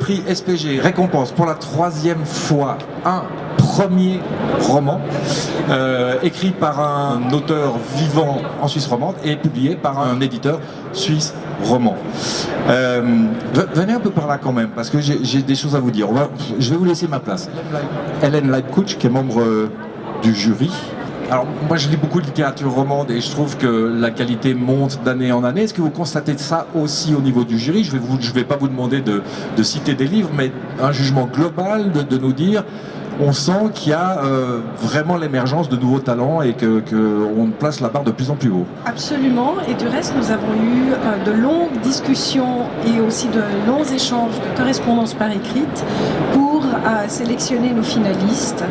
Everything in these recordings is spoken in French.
prix SPG récompense pour la 3e fois un premier roman écrit par un auteur vivant en Suisse romande et publié par un éditeur suisse romand. Venez un peu par là quand même, parce que j'ai des choses à vous dire. Je vais vous laisser ma place. Hélène Leibkutsch, qui est membre du jury. Alors, moi, je lis beaucoup de littérature romande et je trouve que la qualité monte d'année en année. Est-ce que vous constatez ça aussi au niveau du jury? Je vais pas vous demander de citer des livres, mais un jugement global de nous dire, on sent qu'il y a vraiment l'émergence de nouveaux talents et qu'on place la barre de plus en plus haut. Absolument, et du reste, nous avons eu de longues discussions et aussi de longs échanges de correspondance par écrite pour sélectionner nos finalistes.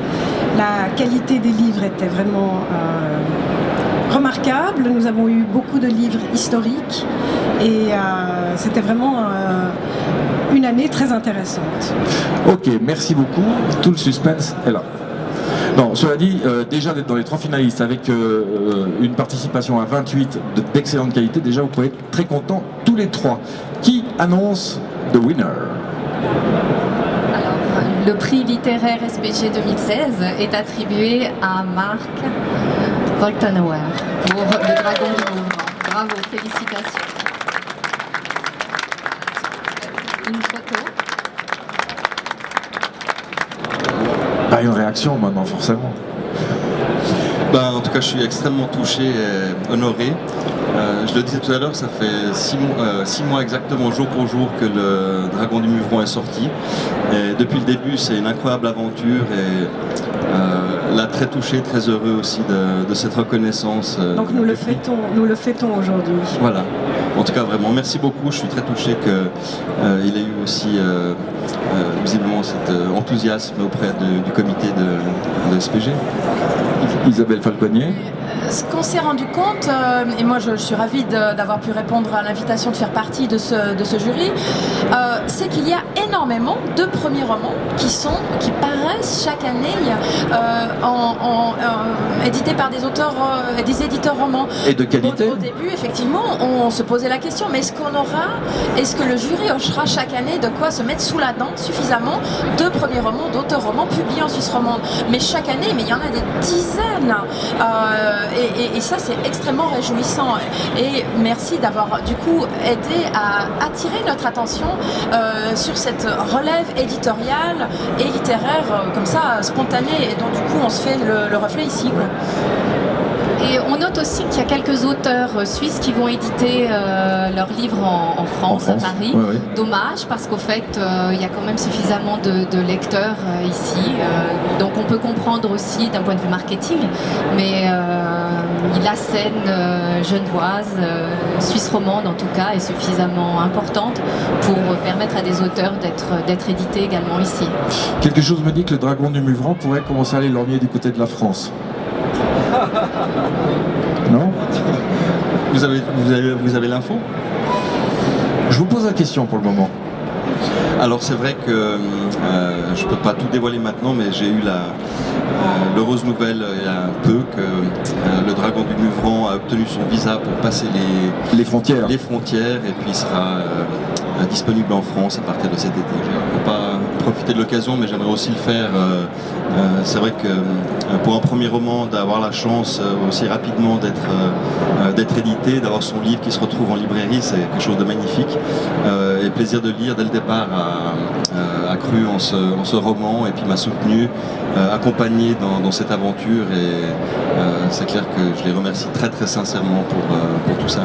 La qualité des livres était vraiment remarquable. Nous avons eu beaucoup de livres historiques et c'était vraiment une année très intéressante. Ok, merci beaucoup. Tout le suspense est là. Non, cela dit, déjà d'être dans les 3 finalistes avec une participation à 28 d'excellente qualité, déjà vous pouvez être très contents tous les 3. Qui annonce the winner? Le prix littéraire SPG 2016 est attribué à Marc Woltenauer pour Le Dragon du Mouvement. Bravo, félicitations. Une photo. Pas une réaction maintenant, forcément. En tout cas, je suis extrêmement touché et honoré. Je le disais tout à l'heure, ça fait 6 mois exactement, jour pour jour, que le Dragon du Muvron est sorti. Et depuis le début, c'est une incroyable aventure et là, très touché, très heureux aussi de cette reconnaissance. Donc nous le fêtons aujourd'hui. Voilà. En tout cas, vraiment, merci beaucoup. Je suis très touché qu'il ait eu aussi visiblement cet enthousiasme auprès du comité de SPG. Isabelle Falconier. Ce qu'on s'est rendu compte, et moi je suis ravie d'avoir pu répondre à l'invitation de faire partie de ce jury, c'est qu'il y a énormément de premiers romans qui paraissent chaque année édités par des auteurs, des éditeurs romans. Et de qualité. Au début, effectivement, on se posait la question, mais est-ce que le jury hochera chaque année de quoi se mettre sous la dent suffisamment de premiers romans, d'auteurs romans publiés en Suisse romande? Mais chaque année, il y en a des dizaines. Et ça, c'est extrêmement réjouissant. Et merci d'avoir du coup aidé à attirer notre attention sur cette relève éditoriale et littéraire comme ça, spontanée. Et donc du coup, on se fait le reflet ici, quoi. Et on note aussi qu'il y a quelques auteurs suisses qui vont éditer leurs livres en France, à Paris. Oui, oui. Dommage, parce qu'au fait, il y a quand même suffisamment de lecteurs ici. Donc on peut comprendre aussi d'un point de vue marketing, mais la scène genevoise, suisse romande en tout cas, est suffisamment importante pour permettre à des auteurs d'être édités également ici. Quelque chose me dit que le Dragon du Muvron pourrait commencer à aller lorgner du côté de la France. Non? Vous avez l'info? Je vous pose la question pour le moment. Alors c'est vrai que je ne peux pas tout dévoiler maintenant, mais j'ai eu l'heureuse nouvelle il y a un peu que le Dragon du Muvron a obtenu son visa pour passer les frontières. Et puis il sera disponible en France à partir de cet été. Je ne peux pas profiter de l'occasion, mais j'aimerais aussi le faire. C'est vrai que pour un premier roman, d'avoir la chance aussi rapidement d'être édité, d'avoir son livre qui se retrouve en librairie, c'est quelque chose de magnifique. Et plaisir de lire dès le départ a cru en ce roman et puis m'a soutenu, accompagné dans cette aventure. Et c'est clair que je les remercie très très sincèrement pour tout ça.